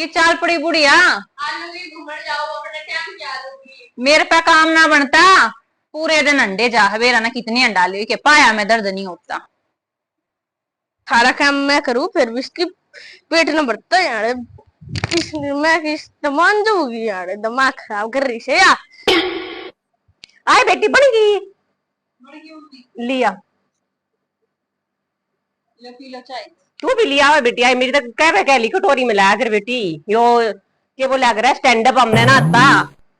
की चाल पड़ी बुढ़िया। घूमने जाओ अपने टाइम क्या दूंगी। मेरे पे काम ना बनता। पूरे दिन अंडे जा वेरा ना कितनी अंडा ले के पाया में दर्द नहीं होता। सारा काम मैं करूँ फिर भी इसकी पेट न भरता यार। मैं किस दमान दूंगी यार, दिमाग खराब कर रही से यार। आए बेटी बन गई लिया। लो पी लो चाय। तू भी लिया हुआ बेटी। आई मेरी तक कह ली कटोरी में लाया कर बेटी। यो के बोला कर स्टैंड अप हमने ना आता।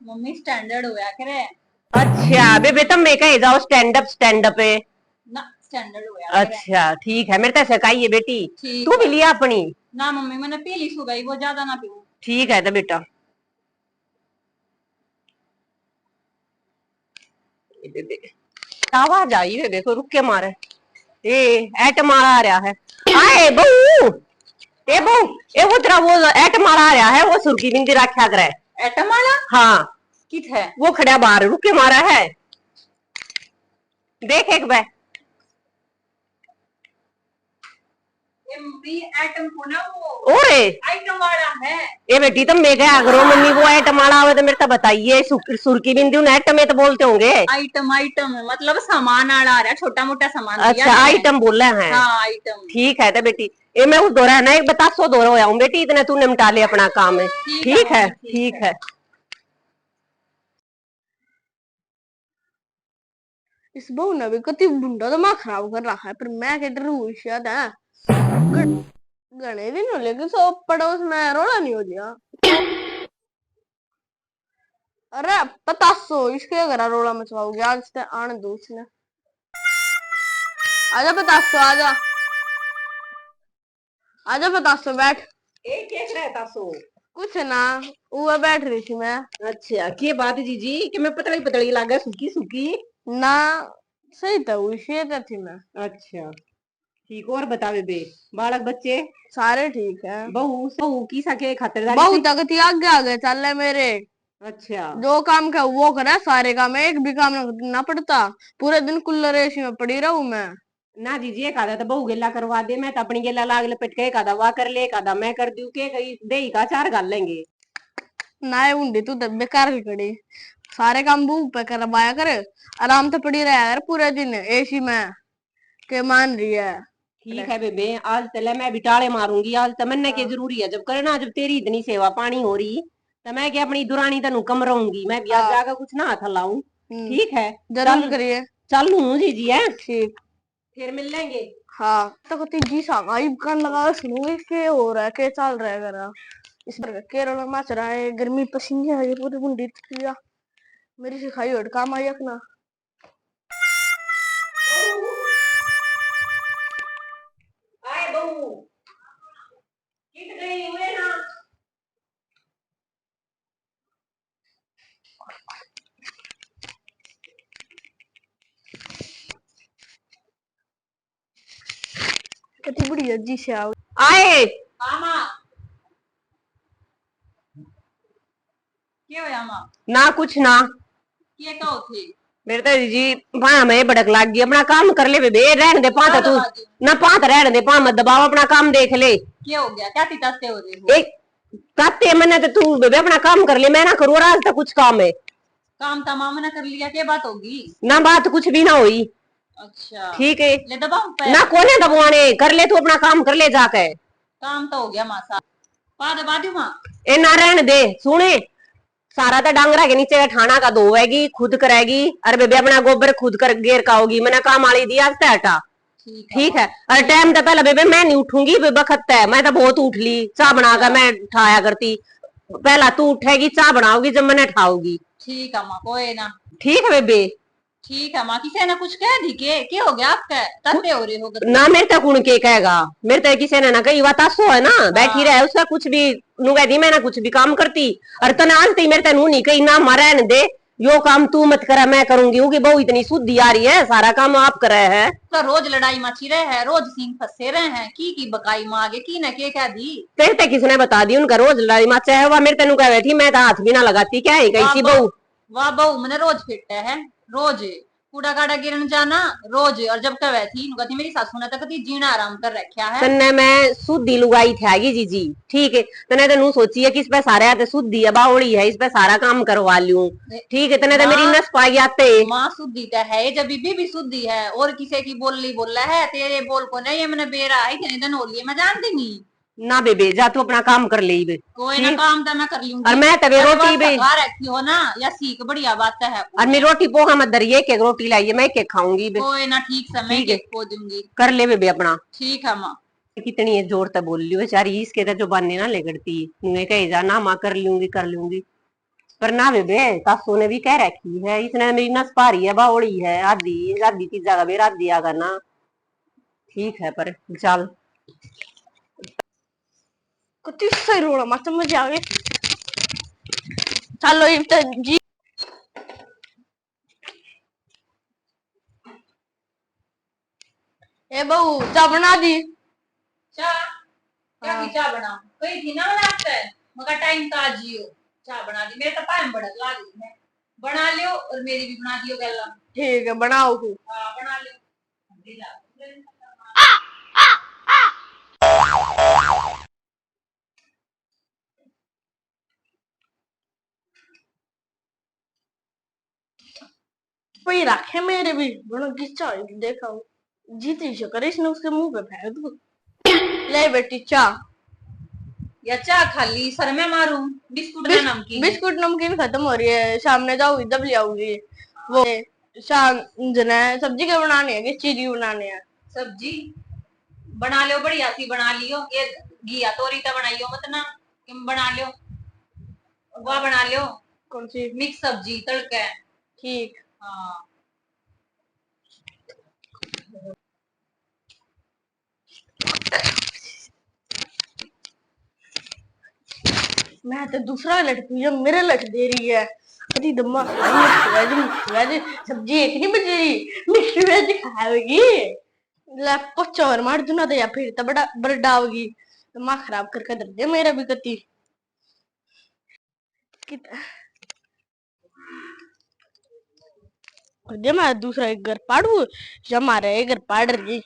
मम्मी स्टैंडर्ड होया करे। अच्छा बेबे तब मैं कहे जाओ स्टैंड अप है ना स्टैंडर्ड होया करे। अच्छा ठीक है मेरे तो सिखाई है बेटी। ठीक तू भी है। लिया अपनी। ना मम्मी मैंने पी ली सुबह ही, वो ज्यादा ना पीऊं। ठीक है तो बेटा। आवाज आई है देखो रुक के मारे। ए एट मारा आ रहा है। आए बहू ए बहू ए वो तेरा वो एट मारा आ रहा है वो सुर्खी बिंदी रखा करे। एटम वाला हाँ कित है। वो खड़ा बाहर रुक के मारा है। देख एक बार। एटम को ना वो ओए आइटम वाला है। ए बेटी तुम मैं क्या करो मम्मी वो एटम वाला आवे तो मेरे को बताइए। सुर्खी बिंदी उन्हें एटम में तो बोलते होंगे। आइटम आइटम मतलब सामान आ रहा है, छोटा मोटा सामान। अच्छा आइटम बोल रहे हैं। हाँ आइटम। ठीक है तो बेटी ये मैं उस दो रहा है ना एक बतासो दो रहा हूँ बेटी इतने तू निपटा ले अपना काम है। ठीक है ठीक है। इस बहू ने भी कति बुंडा दिमाग खराब कर रखा है, पर मैं के डर हुई शायद है। गणे दिन हो लेकिन सब पड़ोस में रोला नहीं हो गया। अरे पतासो इसके घर रोला मचवाओगे आज से आने दो उसने। आजा पतासो आजा आजा पतासो बैठ। एक केक रहता सो कुछ ना वो बैठ रही थी मैं। अच्छा की बात जीजी कि मैं पतली पतली लागे सूखी सूखी ना सही तो हुई शायद थी मैं। अच्छा ठीक और बता बेबे बालक बच्चे सारे ठीक है। बहू की सके खातिरदारी बहू तक आगे आगे चल रहे मेरे। अच्छा जो काम का वो करे सारे काम, एक भी काम ना पड़ता। पूरे दिन कूलर एसी में पड़ी रहूं मैं। ना दीजिए एक आधा तो बहू गेला करवा दे मैं तो अपनी गेला लाग लपेट के एक आधा वाह कर ले एक आधा मैं कर दूं के कहीं दे का चार गाल लेंगे। ना उंडी तू तो बेकार की कड़ी। सारे काम बू पे करवाया कर, आराम से पड़ी रहा कर पूरे दिन एसी में के मान रही है। ठीक है बेबे आज तले मैं भी टाले मारूंगी। आज तमन्ने के जरूरी है जब करना जब तेरी इतनी सेवा पानी हो रही तो मैं क्या अपनी दुरानी तनु कम रहूंगी मैं भी आज जाकर कुछ ना हाथ लाऊं। ठीक है जरूर करिए। चलू जी जी है ठीक फिर मिल लेंगे। हाँ तो तीजी सागाई कान लगा सुनूंगी के हो रहा है के चल रहा है घर। इस बार केरल में मच रहा है गर्मी पसीने है ये पूरी बुंडी किया। मेरी सिखाई और काम आई अपना। आए बहू किट गई हुए ना। कति बढ़िया जी से आओ। आए मामा क्या होया मां। ना कुछ ना ये कहो थे। मेरे तो जी भाया में भड़क लाग गई अपना काम कर ले बेबे रहने दे पाता तू ना पाता रहने दे पा मत दबाव अपना काम देख ले। क्या हो गया, क्या तिताते हो रहे हो। एक काते मैंने तो तू बेबे अपना काम कर ले मैं ना करूँ आज तक कुछ काम है। काम तमाम ने कर लिया, क्या बात होगी। ना बात कुछ भी ना हुई। अच्छा ठीक है ले दबाओ पे। ना कोने दबवाने कर ले तू अपना काम कर ले जाके। काम तो हो गया मासा पा दबा दू मां। ए ना रहने दे सुने सारा तो डांगरा के नीचे ठाणा का धोएगी खुद करेगी। अरे बेबे अपना गोबर खुद कर गेर का होगी मैंने काम आली दिया हटा। ठीक है अरे टाइम तो पहले बेबे मैं नहीं उठूंगी बखत है मैं तो बहुत उठ ली चाह बनाकर मैं उठाया करती। पहला तू उठेगी चाह बनाओगी जब मैंने उठाऊगी। ठीक है मां कोई ना। ठीक है बेबे ठीक है मां किसी ने कुछ कह दी के क्या हो गया आपका तत्ते हो रहे हो ना मेरे तक उन के कहेगा मेरे तक किसी ने ना कही बतासो है ना बैठी रहे उसका कुछ भी नु कह दी मैं ना कुछ भी काम करती। और तना आनती मेरे तक नहीं कही ना मारा दे यो काम तू मत करा मैं करूंगी क्योंकि बहु इतनी शुद्धि आ रही है सारा काम आप कर रहे हैं। तो रोज लड़ाई मची रहे हैं, रोज सींग फंसे रहे हैं की बकाई मांगे की न के क्या दी। तेरे तक किसने बता दी उनका रोज लड़ाई मचा है वह मेरे तेन कह बैठी मैं तो हाथ भी ना लगाती क्या है कैसी बहू। वाह बहू मैंने रोज फिट है रोज कूड़ा काड़ा गिरन जाना रोज, और जब कवे थी कहती मेरी सासू ने तो कभी जीना आराम कर रखा है। तन्ने मैं सुधी लुगाई थी जीजी, ठीक है। तने तेनू सोची है कि इस पे सारे आते सुधी है, बावड़ी है, इस पे सारा काम करवा लूं, ठीक है। तने तो मेरी नस पाई आते माँ शुद्धि तो है, जब बीबी भी शुद्धि है, और किसी की बोली बोला है तेरे बोल को नहीं, ये मैंने बेरा है इतने दिन हो लिए, मैं जानती नहीं ना बेबे, जा तू अपना काम कर ले बे। कोई ना काम तो मैं कर लूंगी। और मैं तवे रोटी बे रखी हो ना या सीख, बढ़िया बात है। और मेरी रोटी पोहा मत दरिए, एक रोटी लाइए, मैं एक खाऊंगी बे। कोई ना ठीक समय के खो दूंगी, कर ले बेबे अपना। ठीक है माँ। कितनी जोर तक बोल रही बेचारी, इसके तो जो बनने ना लेगड़ती है कहे जा ना माँ कर लूंगी कर लूंगी, पर ना बेबे सासू ने भी कह रखी है, इसने मेरी नस पारी है, बावड़ी है, आधी आधी चीजा का बेरा दिया करना, ठीक है। पर चल कति सही रोड़ा मत मजा आ गए। चलो ये तो जी ए बहू चाय बना दी। चाय क्या की चाय बनाऊं, कही थी ना बनाते है मगर टाइम का जियो। चाय बना दी, मेरे तो टाइम बड़ा लागी, मैं बना लियो और मेरी भी बना दियो गल्ला। ठीक है बनाओ तू। हाँ बना लियो। कोई रखे मेरे भी बड़ा गिच्चा देखा जीती शकर इसने उसके मुंह पे फेंक दू। ले बेटी चाय। या चाय खाली सर में मारूं, बिस्कुट में नमकीन। बिस्कुट नमकीन खत्म हो रही है, सामने जाऊंगी तब ले आऊंगी। वो शाम जना सब्जी क्या बनानी है कि चीरी बनानी है? सब्जी बना लियो, बढ़िया सी बना लियो, ये घिया तोरी तो बनाइयो मत ना, तुम बना लियो, वह बना लियो कौन सी? मिक्स सब्जी तड़का। ठीक। हाँ मैं तो दूसरा लट पी जब मेरे लट दे रही है। अरे दम्मा मिक्स वेज सब्जी एक नहीं बच रही, मिक्स वेज खाएगी। ले पोचा और मार दूना तो या फिर तो बड़ा बर्डा होगी, दिमाग खराब करके दे दे मेरा भी कति। जब मैं दूसरा एक घर पाड़ू जब हमारे एक घर पाड़ रही।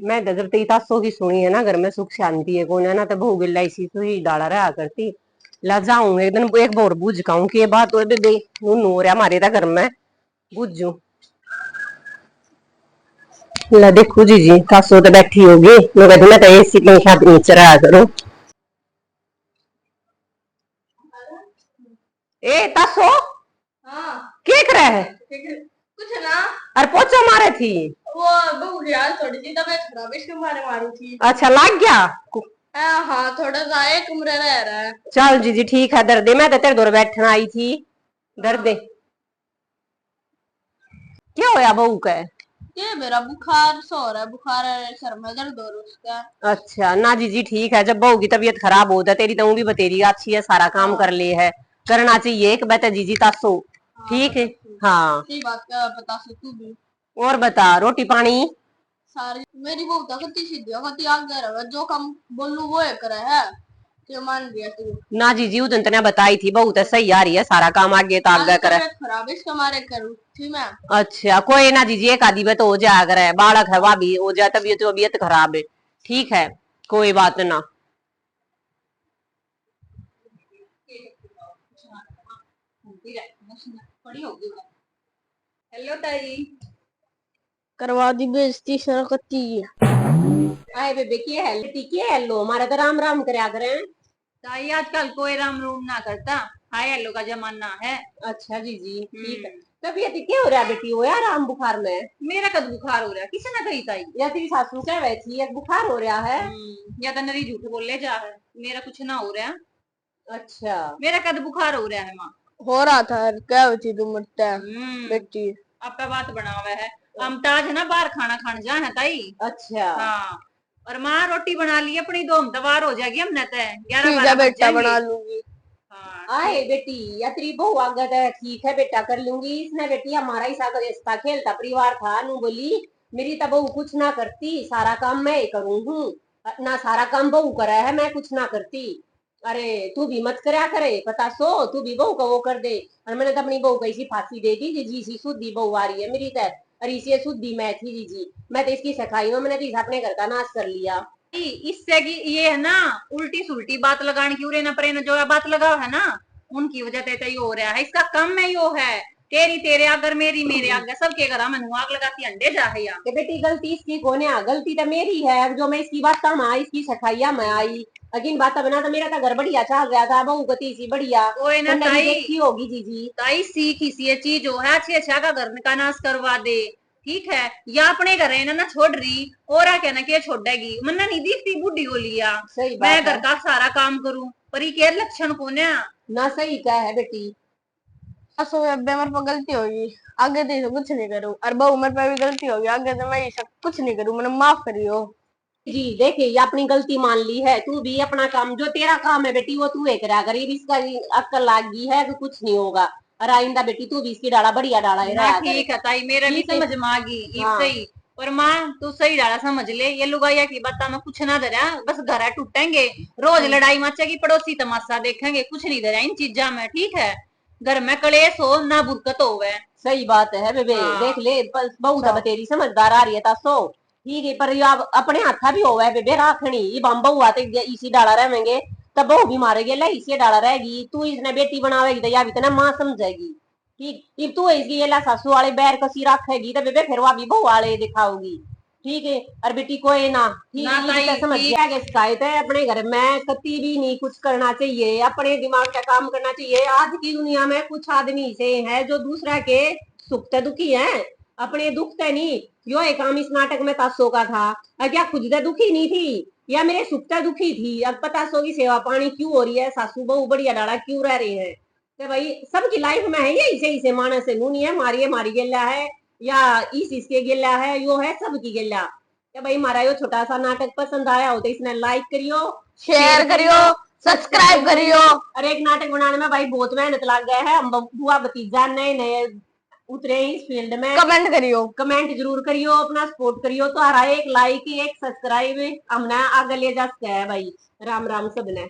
मैं तो जब तेरी सासों की सुनी है ना घर में सुख शांति है कौन है ना, तो बहु गिल्ला इसी से ही डाला रहा करती। ला जाऊं एक दिन एक बार बुझ काऊं कि ये बात हो दे नू रहा हमारे था घर में बुझू। ला देखू जी जी सासू तो बैठी होगी, मैं कहती मैं तो एसी पंखा नीचे रहा करो। ए तासो हाँ क्या कर रहा है? कुछ ना। अरे पोचा मारे थी वो बहू यार थोड़ी सी तबीयत खराब इसके मारे मारू थी। अच्छा लग गया? हाँ थोड़ा सा एक कमरे रह रहा है। चल जी जी ठीक है, दर्द मैं तो तेरे दौर बैठना आई थी। दर्द क्या होया बहू का? ये मेरा बुखार सो रहा है, बुखार है, सर में दर्द हो रहा है उसका। अच्छा ना जी जी ठीक है, जब बहू की तबीयत खराब होता है तेरी तो भी बतेरी अच्छी है, सारा काम कर ले है, करना चाहिए एक बता जी जी तासो। ठीक है हाँ सही बात का बता सकती भी। और बता रोटी पानी? सारी मेरी बहू तो कति सीधी कति आगे रहा, जो काम बोलू वो है करे है कि मान लिया तू। ना जी जी उदन तने बताई थी बहुत सही आ रही है, सारा काम आगे तो आगे करे। खराब इसके मारे करूँ थी मैं। अच्छा कोई ना जी जी एक आधी में तो हो जाया करे, बालक है वह भी हो जाए तबीयत खराब है, ठीक है कोई बात ना। हेलो ताई। करवा दी बेइज्जती सरकती। आए बेबे की हेलो की हेलो हमारा तो राम राम करया करे। ताई आजकल कोई राम रूम ना करता, हाय हेलो का जमाना है। अच्छा जी जी ठीक है। तबीयत क्या हो रहा है बेटी, हो यार आराम बुखार में? मेरा कद बुखार हो रहा है, किसी ने कही ताई? या तेरी सासू क्या वैसी है बुखार हो रहा है? या तो नरी झूठ बोले जा है, मेरा कुछ ना हो रहा है। अच्छा मेरा कद बुखार हो रहा है माँ। हो रहा था क्या होती तुम मरता बेटी। आपका बात बना हुआ है, हम तो आज ना बाहर खाना खाने जा है ताई। अच्छा हाँ और माँ रोटी बना ली अपनी, दो तवार हो जाएगी हमने तो 11-12 बेटा बना लूंगी। हाँ आए बेटी या तेरी बहू आगे तो ठीक है बेटा कर लूंगी, इसने बेटी हमारा ही साथ रिश्ता खेलता परिवार था नू बोली मेरी तो बहू कुछ ना करती, सारा काम मैं ही करूँ हूँ। ना सारा काम बहू करा है, मैं कुछ ना करती। अरे तू भी मत करया करे, पता सो तू भी बहू का वो कर दे। और मैंने तो अपनी बहू को इसी फांसी दे दी जी, सी शुद्धि बहू आ रही है मेरी तो। अरे इसी शुद्धि मैं थी जी, मैं तो इसकी सखाई हूँ, मैंने तो इस अपने घर का नाश कर लिया। इससे की ये है ना, उल्टी सुल्टी बात लगाने की, उरे न परे न जो बात लगा है ना, उनकी वजह से ये हो रहा है। इसका कम में यो है, तेरी तेरे अगर मेरी मेरे आगे सबके घर में आग लगाती अंडे जा है यार। बेटी गलती इसकी कोने आ, गलती तो मेरी है, जो मैं इसकी बात में इसकी सखाइया में आई। अगिन बात बना तो मेरा तो घर बढ़िया चल रहा था, बहू गति सी बढ़िया कोई ना ताई, देखी होगी जीजी। ताई सीख इसी ये चीज जो है, अच्छी अच्छा का घर का नाश करवा दे, ठीक है। या अपने घर है ना छोड़ रही और क्या ना क्या छोड़ेगी, मन्ना नहीं दिखती बुढ़ी हो लिया। सही मैं बात घर है का सारा काम करूं, पर ये क्या लक्षण कौन है। ना, सही क्या है बेटी। सो अब्बे मेरे पर गलती होगी, आगे तो कुछ नहीं करूँ। और बहू मेरे पे भी गलती होगी, आगे तो मैं ये सब कुछ नहीं करूँ, मैंने माफ करियो। जी देखे, ये अपनी गलती मान ली है, तू भी अपना काम, जो तेरा काम है बेटी वो तू ही करा कर, इसका अक्ल लागी है कि कुछ नहीं होगा। और आइंदा बेटी तू भी इसकी डाला बढ़िया डाला है ना रहा करे। ठीक है ताई, मेरा भी ठीक है। समझ में आ गई इब हाँ सही। पर माँ तू सही डाला समझ ले, ये लुगाइया की बात में कुछ ना धरा, बस घर टूटेंगे, रोज लड़ाई मचेगी, पड़ोसी तमाशा देखेंगे, कुछ नहीं धरा इन चीजा में, ठीक है। घर में कलेश हो ना बुरकत होवे। सही बात है बेबे, देख हाँ ले बहू तो तेरी समझदार आ रही है तासो। ठीक है, पर ये अब अपने हाथा भी होवे बेबे राखनी, ये बम बहू आते इसी डाला रहेंगे, तब बहू भी मारेगी ला इसी डाला रहेगी, तू इसने बेटी बनावेगी तो या भी तना माँ समझेगी। ठीक, अब तू इसकी ये ला सासू वाले बैर कसी रखेगी तो बेबे फिर वह भी बहू वाले दिखाओगी। ठीक है। और बेटी कोई ना, ठीक ना है, ये भी तो ताई समझ ठीक। गया कि शिकायत है अपने घर में कति भी नहीं कुछ करना चाहिए, अपने दिमाग का काम करना चाहिए। आज की दुनिया में कुछ आदमी से है जो दूसरा के सुख ते दुखी है, अपने दुख ते नहीं। यो एक काम इस नाटक में तासो का था, क्या खुद ते दुखी नहीं थी या मेरे सुख ते दुखी थी। अब पता सो की सेवा पानी क्यों हो रही है, सासू बहू बढ़िया डाला क्यों रह रहे हैं। तो भाई सबकी लाइफ में है ये इसे मानस से नूनी है, मारी गेला है या इस इसके गेला है, यो है सबकी गेला। क्या भाई हमारा यो छोटा सा नाटक पसंद आया हो तो इसने लाइक करियो, शेयर करियो, सब्सक्राइब करियो। और एक नाटक बनाने में भाई बहुत मेहनत लग गया है, हम बुआ भतीजा नए नए उतरे इस फील्ड में। कमेंट करियो, कमेंट जरूर करियो, अपना सपोर्ट करियो, तो हरा एक लाइक एक सब्सक्राइब हमने आगे ले जा सकते है भाई। राम राम सबने।